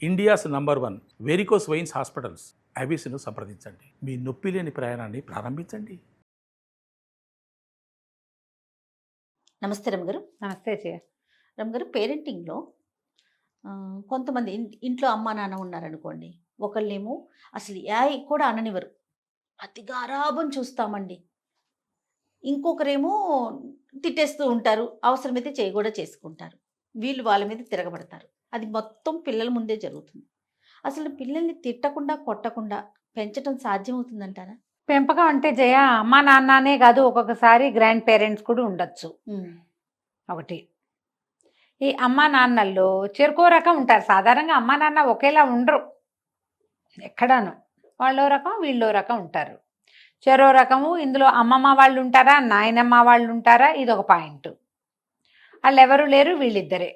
India's number 1 varicose veins hospitals ఐబీసీను సంప్రదించండి. మీ నొప్పి లేని ప్రయాణాన్ని ప్రారంభించండి. నమస్తే రమగారు. నమస్తే జయ. రమగారు, పేరెంటింగ్లో కొంతమంది ఇంట్లో అమ్మా నాన్న ఉన్నారనుకోండి, ఒకళ్ళేమో అసలు యాయ్ కూడా అననివ్వరు, అతి గారాబం చూస్తామండి. ఇంకొకరేమో తిట్టేస్తూ ఉంటారు, అవసరమైతే చేయి కూడా చేసుకుంటారు. వీళ్ళు వాళ్ళ మీద తిరగబడతారు. అది మొత్తం పిల్లల ముందే జరుగుతుంది. అసలు పిల్లల్ని తిట్టకుండా కొట్టకుండా పెంచడం సాధ్యమవుతుందంటారా? పెంపకం అంటే జయ అమ్మా నాన్ననే కాదు, ఒక్కొక్కసారి గ్రాండ్ పేరెంట్స్ కూడా ఉండొచ్చు. ఒకటి ఈ అమ్మా నాన్నల్లో చెరుకో రకం ఉంటారు. సాధారణంగా అమ్మా నాన్న ఒకేలా ఉండరు ఎక్కడాను. వాళ్ళో రకం వీళ్ళో రకం ఉంటారు. చెరో రకము. ఇందులో అమ్మమ్మ వాళ్ళు ఉంటారా, నాయనమ్మ వాళ్ళు ఉంటారా, ఇది ఒక పాయింట్. వాళ్ళు ఎవరు లేరు, వీళ్ళిద్దరే.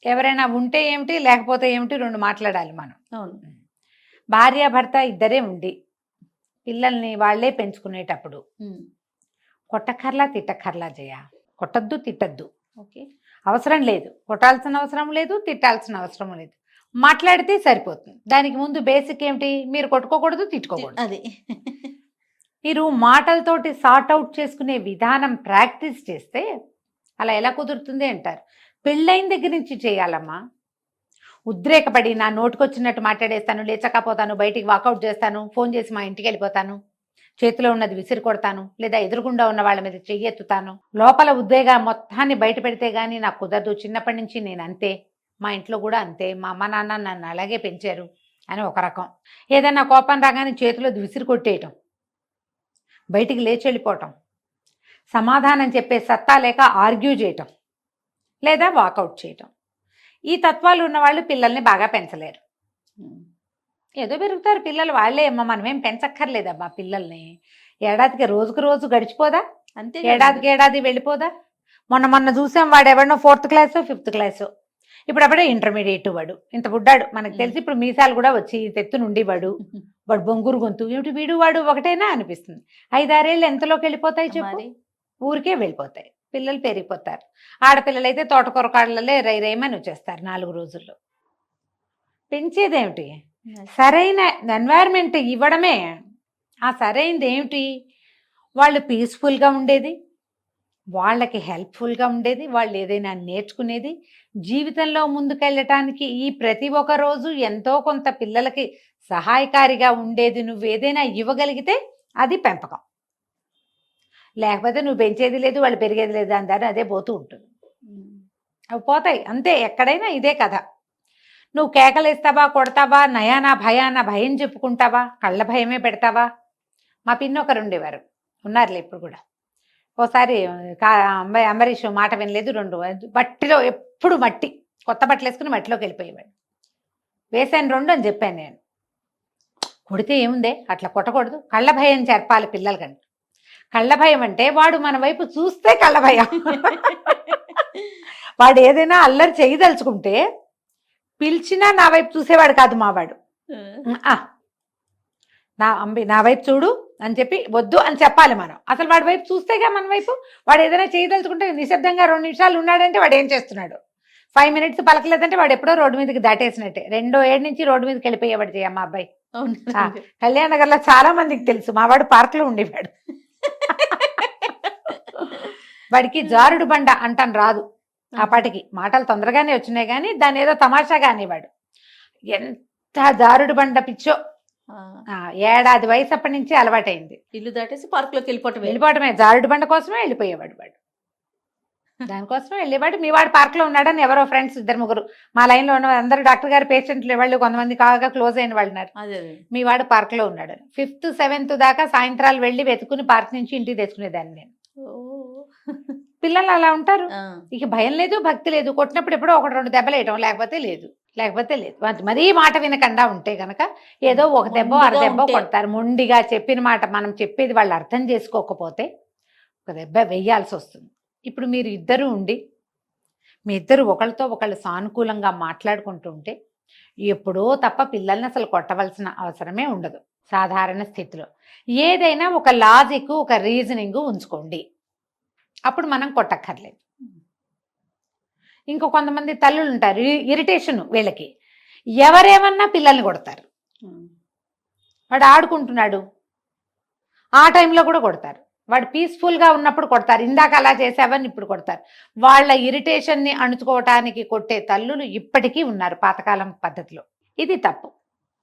ఎవరైనా ఉంటే ఏమిటి, లేకపోతే ఏమిటి, రెండు మాట్లాడాలి మనం. అవును. భార్య భర్త ఇద్దరే ఉండి పిల్లల్ని వాళ్లే పెంచుకునేటప్పుడు కొట్టక్కర్లా తిట్టక్కర్లా జయ. కొట్టద్దు తిట్టద్దు, ఓకే, అవసరం లేదు. కొట్టాల్సిన అవసరం లేదు, తిట్టాల్సిన అవసరం లేదు. మాట్లాడితే సరిపోతుంది. దానికి ముందు బేసిక్ ఏమిటి, మీరు కొట్టుకోకూడదు, తిట్టుకోకూడదు. అది మీరు మాటలతోటి సార్ట్ అవుట్ చేసుకునే విధానం ప్రాక్టీస్ చేస్తే అలా ఎలా కుదురుతుంది అంటారు. పెళ్ళైన దగ్గర నుంచి చేయాలమ్మా. ఉద్రేకపడి నా నోటికొచ్చినట్టు మాట్లాడేస్తాను, లేచకపోతాను, బయటికి వాకౌట్ చేస్తాను, ఫోన్ చేసి మా ఇంటికి వెళ్ళిపోతాను, చేతిలో ఉన్నది విసిరి కొడతాను, లేదా ఎదురుగుండా ఉన్న వాళ్ళ మీద చెయ్యెత్తుతాను, లోపల ఉద్వేగ మొత్తాన్ని బయట పెడితే గానీ నాకు కుదరదు, చిన్నప్పటి నుంచి నేను అంతే, మా ఇంట్లో కూడా అంతే, మా అమ్మ నాన్న నన్ను అలాగే పెంచారు అని ఒక రకం. ఏదైనా కోపం రాగానే చేతిలో విసిరి కొట్టేయటం, బయటికి లేచి వెళ్ళిపోవటం, సమాధానం చెప్పే సత్తా లేక ఆర్గ్యూ చేయటం, లేదా వాకౌట్ చేయటం. ఈ తత్వాలు ఉన్నవాళ్ళు పిల్లల్ని బాగా పెంచలేరు. ఏదో పెరుగుతారు పిల్లలు, వాళ్ళే అమ్మ, మనమేం పెంచక్కర్లేదమ్మా పిల్లల్ని. ఏడాదికి రోజుకు రోజు గడిచిపోదా, అంతే. ఏడాదికి ఏడాది వెళ్ళిపోదా. మొన్న చూసాం, వాడు ఎవడనో 4th క్లాసో 5th క్లాసో, ఇప్పుడు అప్పుడే ఇంటర్మీడియట్. వాడు ఇంత బుడ్డాడు, మనకు తెలిసి ఇప్పుడు మీసాలు కూడా వచ్చి తెత్తు నుండి వాడు బొంగురు గొంతు ఏమిటి, వీడు వాడు ఒకటేనా అనిపిస్తుంది. 5-6 ఏళ్ళు ఎంతలోకి వెళ్ళిపోతాయి చెప్పు, ఊరికే వెళ్ళిపోతాయి. పిల్లలు పెరిగిపోతారు. ఆడపిల్లలైతే తోటకూర కాళ్ళలే రైమని వచ్చేస్తారు 4 రోజుల్లో. పెంచేదేమిటి, సరైన ఎన్వైర్న్మెంట్ ఇవ్వడమే. ఆ సరైనది ఏమిటి, వాళ్ళు పీస్ఫుల్గా ఉండేది, వాళ్ళకి హెల్ప్ఫుల్గా ఉండేది, వాళ్ళు ఏదైనా నేర్చుకునేది, జీవితంలో ముందుకెళ్ళటానికి ఈ ప్రతి ఒక్క రోజు ఎంతో కొంత పిల్లలకి సహాయకారిగా ఉండేది నువ్వు ఏదైనా ఇవ్వగలిగితే అది పెంపకం. లేకపోతే నువ్వు పెంచేది లేదు, వాళ్ళు పెరిగేది లేదు, అందారు అదే పోతూ ఉంటుంది. అవి పోతాయి అంతే. ఎక్కడైనా ఇదే కథ. నువ్వు కేకలేస్తావా, కొడతావా, నయానా భయానా భయం చెప్పుకుంటావా, కళ్ళ భయమే పెడతావా. మా పిన్ని ఒకరు ఉండేవారు, ఉన్నారులే ఇప్పుడు కూడా. ఓసారి అంబరీష్ మాట వినలేదు, 2 మట్టిలో ఎప్పుడు మట్టి, కొత్త బట్టలు వేసుకుని మట్టిలోకి వెళ్ళిపోయేవాడు. వేసాను 2 అని చెప్పాను నేను. కొడితే ఏముందే, అట్లా కొట్టకూడదు, కళ్ళ భయం చెప్పాలి పిల్లలకంటే. కళ్ళ భయం అంటే వాడు మన వైపు చూస్తే కళ్ళ భయం. వాడు ఏదైనా అల్లరి చేయదలుచుకుంటే పిలిచినా నా వైపు చూసేవాడు కాదు మావాడు. నా వైపు చూడు అని చెప్పి వద్దు అని చెప్పాలి మనం. అసలు వాడి వైపు చూస్తేగా మన వైపు. వాడు ఏదైనా చేయదలుచుకుంటే నిశ్శబ్దంగా 2 నిమిషాలు ఉన్నాడంటే వాడు ఏం చేస్తున్నాడు, 5 minutes పలకలేదంటే వాడు ఎప్పుడో రోడ్డు మీదకి దాటేసినట్టే. 2 ఏడు నుంచి రోడ్డు మీదకి వెళ్ళిపోయేవాడు జయ మా అబ్బాయి. కళ్యాణ్ నగర్లో చాలా మందికి తెలుసు, మావాడు పార్క్లో ఉండేవాడు. వాడికి జారుడు బండ అంటాను రాదు, ఆ పాటికి మాటలు తొందరగానే వచ్చినాయి కానీ దాన్ని ఏదో తమాషాగా అనేవాడు. ఎంత జారుడు బండ పిచ్చో. 7 ఏడాది వయసు అప్పటి నుంచి అలవాటైంది. ఇల్లు దాటేసి పార్కులోకి వెళ్ళిపోవటమే, జారుడు బండ కోసమే వెళ్ళిపోయేవాడు వాడు. దానికోసమే వెళ్ళేవాడు. మీ వాడు పార్క్లో ఉన్నాడని ఎవరో ఫ్రెండ్స్ 2-3 మా లైన్లో ఉన్న అందరూ డాక్టర్ గారు పేషెంట్లు వాళ్ళు, కొంతమంది కాగా క్లోజ్ అయిన వాళ్ళు ఉన్నారు. మీ వాడు పార్క్లో ఉన్నాడు. 5th 7th దాకా సాయంత్రాలు వెళ్ళి వెతుకుని పార్క్ నుంచి ఇంటికి తెచ్చుకునేదాన్ని నేను. పిల్లలు అలా ఉంటారు. ఇక భయం లేదు, భక్తి లేదు. కొట్టినప్పుడు ఎప్పుడో 1-2 దెబ్బలు వేయటం, లేకపోతే లేదు. మరీ మాట వినకుండా ఉంటే గనక ఏదో 1 దెబ్బ 1/2 దెబ్బ కొడతారు. మొండిగా చెప్పిన మాట మనం చెప్పేది వాళ్ళు అర్థం చేసుకోకపోతే 1 దెబ్బ వేయాల్సి వస్తుంది. ఇప్పుడు మీరు ఇద్దరు ఉండి మీ ఇద్దరు ఒకళ్ళతో ఒకళ్ళు సానుకూలంగా మాట్లాడుకుంటూ ఉంటే ఎప్పుడో తప్ప పిల్లల్ని అసలు కొట్టవలసిన అవసరమే ఉండదు. సాధారణ స్థితిలో ఏదైనా ఒక లాజిక్, ఒక రీజనింగ్ ఉంచుకోండి, అప్పుడు మనం కొట్టక్కర్లేదు. ఇంకో కొంతమంది తల్లులు ఉంటారు, ఇరిటేషన్ వీళ్ళకి. ఎవరేమన్నా పిల్లల్ని కొడతారు. వాడు ఆడుకుంటున్నాడు, ఆ టైంలో కూడా కొడతారు. వాడు పీస్ఫుల్గా ఉన్నప్పుడు కొడతారు, ఇందాక అలా చేసావని ఇప్పుడు కొడతారు. వాళ్ళ ఇరిటేషన్ని అణుచుకోవటానికి కొట్టే తల్లులు ఇప్పటికీ ఉన్నారు పాతకాలం పద్ధతిలో. ఇది తప్పు.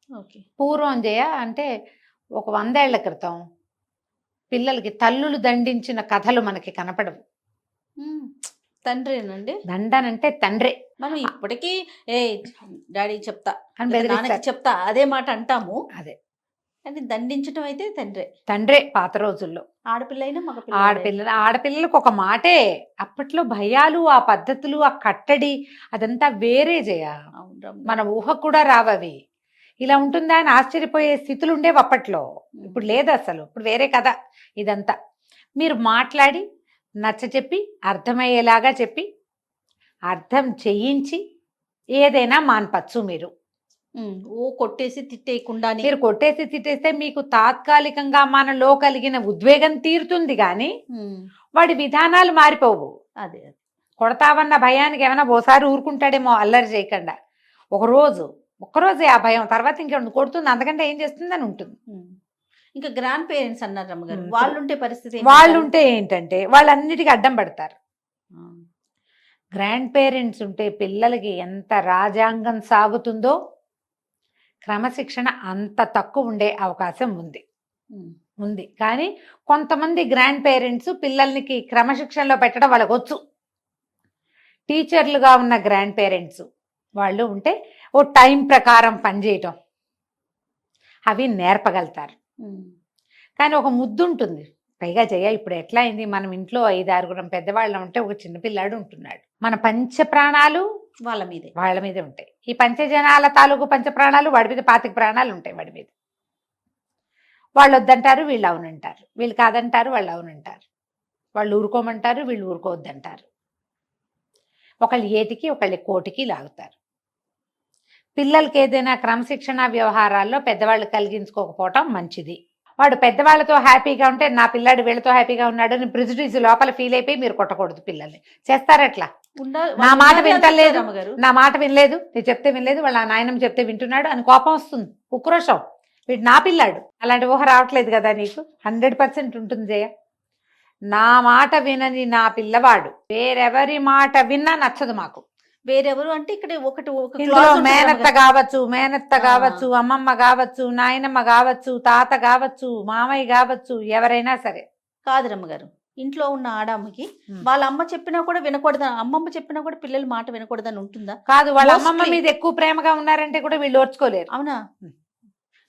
ఓకే. పూర్వం అంటే ఒక 100 ఏళ్ల క్రితం పిల్లలకి తల్లులు దండించిన కథలు మనకి కనపడవు. తండ్రేనండి దండనంటే తండ్రే. మనం ఇప్పటికీ ఏ డాడీ చెప్తా అని లేదా నాన్నకి బెదిరిస్తారు. చెప్తా అదే మాట అంటాము, అదే కానీ దండించడం అయితే తండ్రే పాత రోజుల్లో. ఆడపిల్ల అయినా మగ ఆడపిల్లలకు ఒక మాటే. అప్పట్లో భయాలు, ఆ పద్ధతులు, ఆ కట్టడి అదంతా వేరే జయ. మన ఊహ కూడా రావవి. ఇలా ఉంటుందా అని ఆశ్చర్యపోయే స్థితులు ఉండేవి అప్పట్లో. ఇప్పుడు లేదు అసలు. ఇప్పుడు వేరే కథ ఇదంతా. మీరు మాట్లాడి నచ్చ చెప్పి అర్థమయ్యేలాగా చెప్పి అర్థం చేయించి ఏదైనా మాన్పచ్చు. మీరు కొట్టేసి తిట్టేయకుండా, మీరు కొట్టేసి తిట్టేస్తే మీకు తాత్కాలికంగా మనలో కలిగిన ఉద్వేగం తీరుతుంది, కానీ వాడి విధానాలు మారిపోవు. అదే కొడతావన్న భయానికి ఏమైనా ఓసారి ఊరుకుంటాడేమో అల్లరి చేయకుండా. ఒక్కరోజే ఆ భయం, తర్వాత ఇంకేం కొడుతుంది, అంతకంటే ఏం చేస్తుందని ఉంటుంది. ఇంకా గ్రాండ్ పేరెంట్స్ అన్నారు అమ్మగారు, వాళ్ళుంటే పరిస్థితి వాళ్ళుంటే ఏంటంటే వాళ్ళన్నిటికీ అడ్డం పడతారు. గ్రాండ్ పేరెంట్స్ ఉంటే పిల్లలకి ఎంత రాజ్యాంగం సాగుతుందో క్రమశిక్షణ అంత తక్కువ ఉండే అవకాశం ఉంది. కానీ కొంతమంది గ్రాండ్ పేరెంట్స్ పిల్లలకి క్రమశిక్షణలో పెట్టడం వాళ్ళకి వచ్చు. టీచర్లుగా ఉన్న గ్రాండ్ పేరెంట్స్ వాళ్ళు ఉంటే ఓ టైం ప్రకారం పనిచేయటం అవి నేర్పగలుగుతారు. కానీ ఒక ముద్దు ఉంటుంది. పైగా జయ ఇప్పుడు ఎట్లా అయింది, మనం ఇంట్లో 5-6 పెద్దవాళ్ళం ఉంటే ఒక చిన్నపిల్లాడు ఉంటున్నాడు. మన పంచ ప్రాణాలు వాళ్ళ మీదే ఉంటాయి. ఈ పంచజనాల తాలూకు పంచ ప్రాణాలు వాడి మీద 25 ప్రాణాలు ఉంటాయి వాడి మీద. వాళ్ళు వద్దంటారు, వీళ్ళు అవునంటారు. వీళ్ళు కాదంటారు, వాళ్ళు అవునంటారు. వాళ్ళు ఊరుకోమంటారు, వీళ్ళు ఊరుకోవద్దంటారు. ఒకళ్ళు ఏటికి ఒకళ్ళు కోటికి లాగుతారు. పిల్లలకి ఏదైనా క్రమశిక్షణ వ్యవహారాల్లో పెద్దవాళ్ళు కలిగించుకోకపోవటం మంచిది. వాడు పెద్దవాళ్ళతో హ్యాపీగా ఉంటే నా పిల్లాడు వీళ్ళతో హ్యాపీగా ఉన్నాడు అని ప్రిజుడిస్ లోపల ఫీల్ అయిపోయి మీరు కొట్టకూడదు పిల్లల్ని. చేస్తారట్లా? నా మాట వింటలేదు, నా మాట వినలేదు, నేను చెప్తే వినలేదు, వాళ్ళ నాయనమ్మ చెప్తే వింటున్నాడు అని కోపం వస్తుంది, ఉక్రోషం. వీడు నా పిల్లాడు. అలాంటి ఊహ రావట్లేదు కదా నీకు? 100% ఉంటుంది జయ. నా మాట వినని నా పిల్లవాడు వేరెవరి మాట విన్నా నచ్చదు మాకు. వేరెవరు అంటే ఇక్కడ మేనత్త కావచ్చు, అమ్మమ్మ కావచ్చు, నాయనమ్మ కావచ్చు, తాత కావచ్చు, మామయ్య కావచ్చు, ఎవరైనా సరే. కాదు రమ్మగారు, ఇంట్లో ఉన్న ఆడమ్మకి వాళ్ళ అమ్మ చెప్పినా కూడా వినకూడదు, అమ్మమ్మ చెప్పినా కూడా పిల్లలు మాట వినకూడదని ఉంటుందా? కాదు, వాళ్ళ అమ్మమ్మ మీద ఎక్కువ ప్రేమగా ఉన్నారంటే కూడా వీళ్ళు ఓర్చుకోలేరు. అవునా?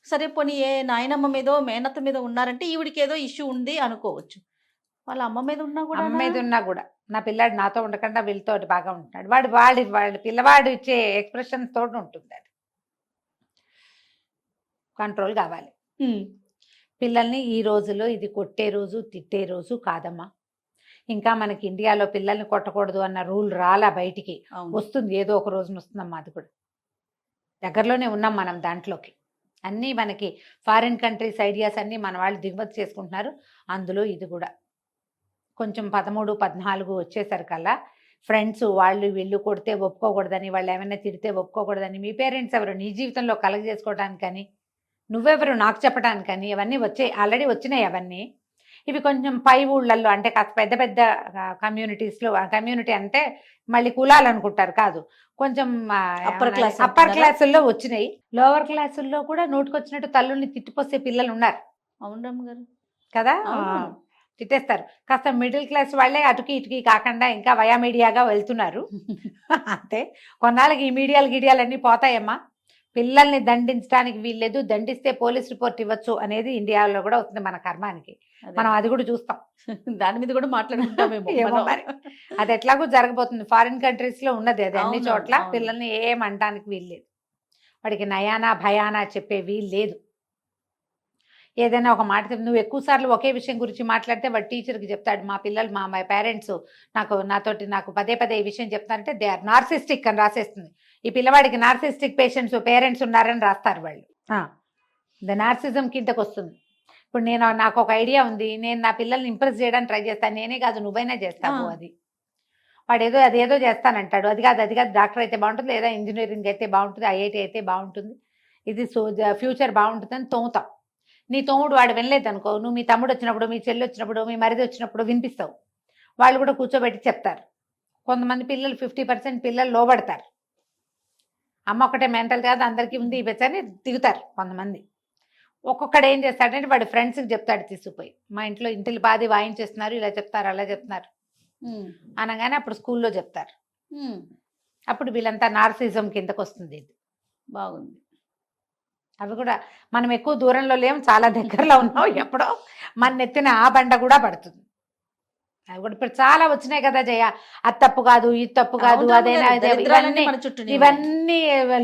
సరే, పోనీ ఏ నాయనమ్మ మీదో మేనత్త మీద ఉన్నారంటే ఈవిడికి ఏదో ఇష్యూ ఉంది అనుకోవచ్చు. వాళ్ళ అమ్మ మీద ఉన్నా కూడా నా పిల్లాడు నాతో ఉండకుండా వీళ్ళతో బాగా ఉంటున్నాడు, వాడి పిల్లవాడు ఇచ్చే ఎక్స్ప్రెషన్ తోటి ఉంటుంది. అది కంట్రోల్ కావాలి. పిల్లల్ని ఈ రోజులో ఇది కొట్టే రోజు తిట్టే రోజు కాదమ్మా. ఇంకా మనకి ఇండియాలో పిల్లల్ని కొట్టకూడదు అన్న రూల్ రాలా, బయటికి వస్తుంది, ఏదో ఒక రోజున వస్తుందమ్మా. అది కూడా దగ్గరలోనే ఉన్నాం మనం దాంట్లోకి. అన్నీ మనకి ఫారిన్ కంట్రీస్ ఐడియాస్ అన్నీ మన వాళ్ళు దిగుమతి చేసుకుంటున్నారు. అందులో ఇది కూడా కొంచెం 13-14 వచ్చేసరికల్లా ఫ్రెండ్స్ వాళ్ళు వీళ్ళు కొడితే ఒప్పుకోకూడదని, వాళ్ళు ఏమైనా తిడితే ఒప్పుకోకూడదని, మీ పేరెంట్స్ ఎవరు నీ జీవితంలో కలగ చేసుకోవడానికని, నువ్వెవరు నాకు చెప్పడానికని, ఇవన్నీ ఆల్రెడీ వచ్చినాయి అవన్నీ. ఇవి కొంచెం పై ఊళ్ళల్లో అంటే కాస్త పెద్ద పెద్ద కమ్యూనిటీస్లో, కమ్యూనిటీ అంటే మళ్ళీ కులాలు అనుకుంటారు కాదు, కొంచెం అప్పర్ క్లాసుల్లో వచ్చినాయి. లోవర్ క్లాసుల్లో కూడా నోటుకొచ్చినట్టు తల్లుల్ని తిట్టిపోసే పిల్లలు ఉన్నారు. అవునమ్మ గారు కదా, తిట్టేస్తారు. కాస్త మిడిల్ క్లాస్ వాళ్ళే అటుకి ఇటుకి కాకుండా ఇంకా వయా మీడియాగా వెళ్తున్నారు. అంతే, కొన్నాళ్ళకి ఈ మీడియాలన్నీ పోతాయమ్మా. పిల్లల్ని దండించడానికి వీల్లేదు, దండిస్తే పోలీస్ రిపోర్ట్ ఇవ్వచ్చు అనేది ఇండియాలో కూడా వస్తుంది మన కర్మానికి. మనం అది కూడా చూస్తాం, దాని మీద కూడా మాట్లాడుకుంటామేమో మరి. అది ఎట్లాగో జరగబోతుంది, ఫారిన్ కంట్రీస్లో ఉన్నది అది. అన్ని చోట్ల పిల్లల్ని ఏమంటానికి వీల్లేదు, వాడికి నయానా భయానా చెప్పే వీలు లేదు. ఏదైనా ఒక మాట నువ్వు ఎక్కువ సార్లు ఒకే విషయం గురించి మాట్లాడితే వాడు టీచర్కి చెప్తాడు, మా పిల్లలు మా పేరెంట్స్ నాకు పదే ఈ విషయం చెప్తారంటే దే ఆర్ నార్సిస్టిక్ అని రాసేస్తుంది. ఈ పిల్లవాడికి నార్సిస్టిక్ పేరెంట్స్ ఉన్నారని రాస్తారు వాళ్ళు. ద నార్సిజం కిందకు వస్తుంది. ఇప్పుడు నాకు ఒక ఐడియా ఉంది, నేను నా పిల్లల్ని ఇంప్రెస్ చేయడానికి ట్రై చేస్తాను, నేనే కాదు నువ్వైనా చేస్తావు. అది వాడు అదేదో చేస్తానంటాడు, అది కాదు డాక్టర్ అయితే బాగుంటుంది, లేదా ఇంజనీరింగ్ అయితే బాగుంటుంది, ఐఐటి అయితే బాగుంటుంది, ఇది ఫ్యూచర్ బాగుంటుంది అని తోముతాం. నీ తోముడు వాడు వినలేదు అనుకో, నువ్వు మీ తమ్ముడు వచ్చినప్పుడు, మీ చెల్లి వచ్చినప్పుడు, మీ మరిది వచ్చినప్పుడు వినిపిస్తావు, వాళ్ళు కూడా కూర్చోబెట్టి చెప్తారు. కొంతమంది పిల్లలు 50% పిల్లలు లోబడతారు. అమ్మ ఒకటే మెంటల్ కాదు, అందరికీ ఉంది ఈ బెచ్చని దిగుతారు కొంతమంది. ఒక్కొక్కడు ఏం చేస్తాడంటే వాడు ఫ్రెండ్స్కి చెప్తాడు తీసుకుపోయి, మా ఇంట్లో ఇంటికి పాది వాయించేస్తున్నారు, ఇలా చెప్తారు అలా చెప్తున్నారు అనగానే అప్పుడు స్కూల్లో చెప్తారు. అప్పుడు వీళ్ళంతా నార్సిజం కిందకు వస్తుంది. ఇది బాగుంది. అవి కూడా మనం ఎక్కువ దూరంలో లేము, చాలా దగ్గరలో ఉన్నాం, ఎప్పుడో మన ఎత్తిన ఆ బండ కూడా పడుతుంది. అవి కూడా ఇప్పుడు చాలా వచ్చినాయి కదా జయ, అది తప్పు కాదు, ఇది తప్పు కాదు, అదేనా ఇవన్నీ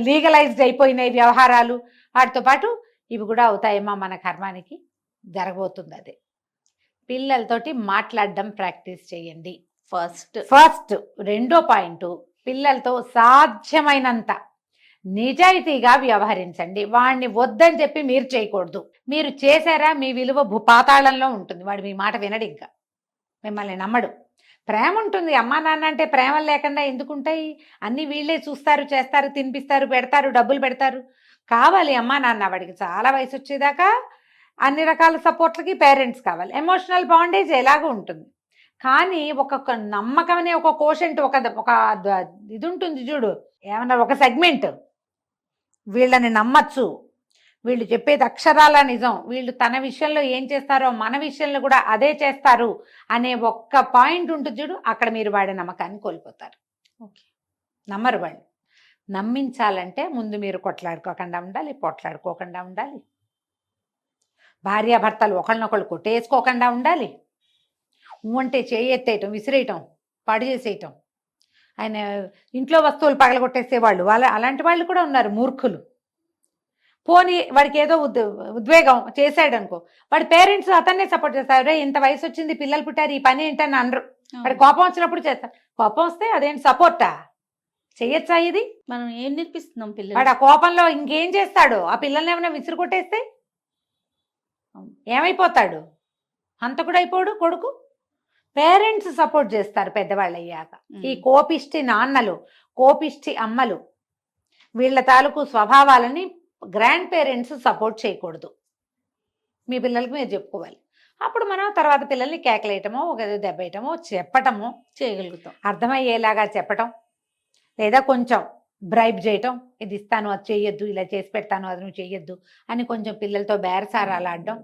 లీగలైజ్డ్ అయిపోయినాయి వ్యవహారాలు. వాటితో పాటు ఇవి కూడా అవుతాయేమో, మన కర్మానికి జరగబోతుంది. అదే పిల్లలతోటి మాట్లాడడం ప్రాక్టీస్ చేయండి ఫస్ట్. రెండో పాయింట్, పిల్లలతో సాధ్యమైనంత నిజాయితీగా వ్యవహరించండి. వాడిని వద్దని చెప్పి మీరు చేయకూడదు. మీరు చేశారా మీ విలువ పాతాళంలో ఉంటుంది. వాడు మీ మాట వినడు, ఇంకా మిమ్మల్ని నమ్మడు. ప్రేమ ఉంటుంది, అమ్మా నాన్న అంటే ప్రేమ లేకుండా ఎందుకుంటాయి? అన్నీ వీళ్ళే చూస్తారు, చేస్తారు, తినిపిస్తారు, పెడతారు, డబ్బులు పెడతారు. కావాలి అమ్మా నాన్న, వాడికి చాలా వయసు వచ్చేదాకా అన్ని రకాల సపోర్ట్లకి పేరెంట్స్ కావాలి. ఎమోషనల్ బాండేజ్ ఎలాగో ఉంటుంది. కానీ ఒక్కొక్క నమ్మకం అనే ఒక కోషెంట్, ఒక ఇది ఉంటుంది చూడు, ఏమన్నా ఒక సెగ్మెంట్, వీళ్ళని నమ్మచ్చు, వీళ్ళు చెప్పేది అక్షరాల నిజం, వీళ్ళు తన విషయంలో ఏం చేస్తారో మన విషయంలో కూడా అదే చేస్తారు అనే ఒక్క పాయింట్ ఉంటుంది చూడు, అక్కడ మీరు వాడి నమ్మకాన్ని కోల్పోతారు. ఓకే, నమ్మరు వాళ్ళు. నమ్మించాలంటే ముందు మీరు కొట్లాడుకోకుండా ఉండాలి, పొట్లాడుకోకుండా ఉండాలి, భార్యాభర్తలు ఒకళ్ళనొకళ్ళు కొట్టేసుకోకుండా ఉండాలి, అంటే చేయెత్తేయటం, విసిరేయటం, పాడు చేసేయటం. ఆయన ఇంట్లో వస్తువులు పగలగొట్టేసేవాళ్ళు, అలాంటి వాళ్ళు కూడా ఉన్నారు మూర్ఖులు. పోనీ వాడికి ఏదో ఉద్వేగం చేశాడు అనుకో, వాడి పేరెంట్స్ అతన్నే సపోర్ట్ చేస్తారు. రే ఇంత వయసు వచ్చింది, పిల్లలు పుట్టారు, ఈ పని ఏంటని అనరు. వాడి కోపం వచ్చినప్పుడు చేస్తారు. కోపం వస్తే అదేంటి సపోర్టా? చెయ్యొచ్చా? ఇది మనం ఏం నేర్పిస్తున్నాం పిల్లలు? వాడు ఆ కోపంలో ఇంకేం చేస్తాడు? ఆ పిల్లల్ని ఏమైనా విసిరు కొట్టేస్తే ఏమైపోతాడు? హంతకుడు అయిపోడు కొడుకు. పేరెంట్స్ సపోర్ట్ చేస్తారు పెద్దవాళ్ళు అయ్యాక. ఈ కోపిష్టి నాన్నలు, కోపిష్టి అమ్మలు, వీళ్ళ తాలూకు స్వభావాలని గ్రాండ్ పేరెంట్స్ సపోర్ట్ చేయకూడదు. మీ పిల్లలకి మీరు చెప్పుకోవాలి. అప్పుడు మనం తర్వాత పిల్లల్ని కేకలేయటమో, ఒక దెబ్బేయటమో, చెప్పటమో చేయగలుగుతాం. అర్థమయ్యేలాగా చెప్పటం, లేదా కొంచెం బ్రైబ్ చేయటం, ఇది ఇస్తాను అది చేయొద్దు, ఇలా చేసి పెడతాను అది నువ్వు చేయొద్దు అని కొంచెం పిల్లలతో బేరసారాలు ఆడడం,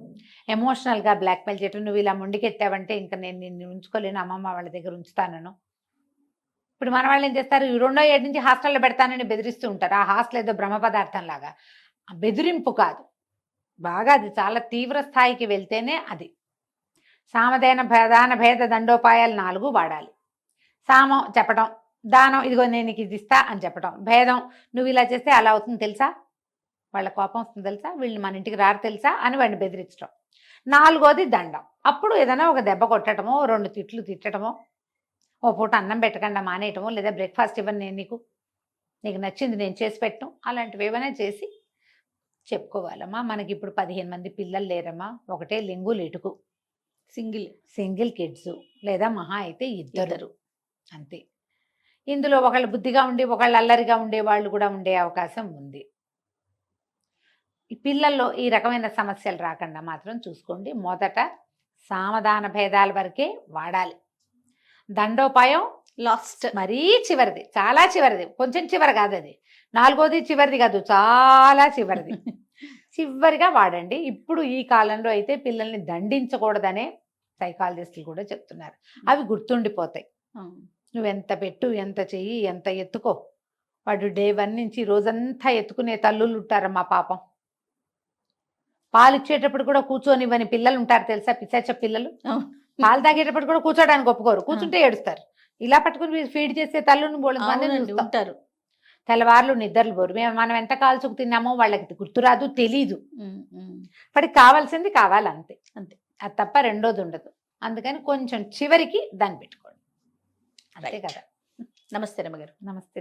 ఎమోషనల్గా బ్లాక్మెయిల్ చేయటం. నువ్వు ఇలా ముందుకెత్తావంటే ఇంకా నేను నిన్ను ఉంచుకోలేను, అమ్మమ్మ వాళ్ళ దగ్గర ఉంచుతాను. ఇప్పుడు మన వాళ్ళు ఏం చేస్తారు, 2వ ఏడు నుంచి హాస్టల్లో పెడతానని బెదిరిస్తూ ఉంటారు. ఆ హాస్టల్ ఏదో బ్రహ్మ పదార్థం లాగా, బెదిరింపు కాదు, బాగా అది చాలా తీవ్ర స్థాయికి వెళ్తేనే అది. సామధాన ప్రధాన భేద దండోపాయాలు 4 వాడాలి. సామం చెప్పటం, దానం ఇదిగో నేను నీకు ఇది ఇస్తా అని చెప్పటం, భేదం నువ్వు ఇలా చేస్తే అలా అవుతుంది తెలుసా, వాళ్ళ కోపం వస్తుంది తెలుసా, వీళ్ళు మన ఇంటికి రారు తెలుసా అని వాడిని బెదిరించడం. 4వది దండం. అప్పుడు ఏదైనా ఒక దెబ్బ కొట్టడమో, 2 తిట్లు తిట్టడమో, ఓ పూట అన్నం పెట్టకుండా మానేయటమో, లేదా బ్రేక్ఫాస్ట్ ఇవ్వను నేను నీకు నచ్చింది నేను చేసి పెట్టడం, అలాంటివి ఏమైనా చేసి చెప్పుకోవాలమ్మా. మనకి ఇప్పుడు 15 మంది పిల్లలు లేరమ్మా, ఒకటే లింగులు ఇటుకు, సింగిల్ కిడ్స్, లేదా మహా అయితే 2 అంతే. ఇందులో ఒకళ్ళు బుద్ధిగా ఉండి ఒకళ్ళు అల్లరిగా ఉండే వాళ్ళు కూడా ఉండే అవకాశం ఉంది. ఈ పిల్లల్లో ఈ రకమైన సమస్యలు రాకుండా మాత్రం చూసుకోండి. మొదట సామధాన భేదాల వరకే వాడాలి. దండోపాయం లాస్ట్, మరీ చివరిది, చాలా చివరిది, కొంచెం చివరి కాదు అది, 4వది చివరిది కాదు, చాలా చివరిది. చివరిగా వాడండి. ఇప్పుడు ఈ కాలంలో అయితే పిల్లల్ని దండించకూడదనే సైకాలజిస్టులు కూడా చెప్తున్నారు. అవి గుర్తుండిపోతాయి. నువ్వెంత పెట్టు, ఎంత చెయ్యి, ఎంత ఎత్తుకో, వాడు డే 1 నుంచి రోజంతా ఎత్తుకునే తల్లులు ఉంటారమ్మా పాపం. పాలు ఇచ్చేటప్పుడు కూడా కూర్చొనివ్వని పిల్లలు ఉంటారు తెలుసా, పిశాచ పిల్లలు. పాలు తాగేటప్పుడు కూడా కూర్చోడానికి ఒప్పుకోరు, కూర్చుంటే ఏడుస్తారు. ఇలా పట్టుకుని ఫీడ్ చేసే తల్లుని ఉంటారు. తెల్లవార్లు నిద్రలు పోరు. మనం ఎంత కాల్చుకు తిన్నామో వాళ్ళకి గుర్తురాదు, తెలీదు. వాడికి కావాల్సింది కావాలి అంతే, అది తప్ప రెండోది ఉండదు. అందుకని కొంచెం చివరికి దాన్ని పెట్టుకోండి, అంతే కదా. నమస్తే రమ్మగారు. నమస్తే.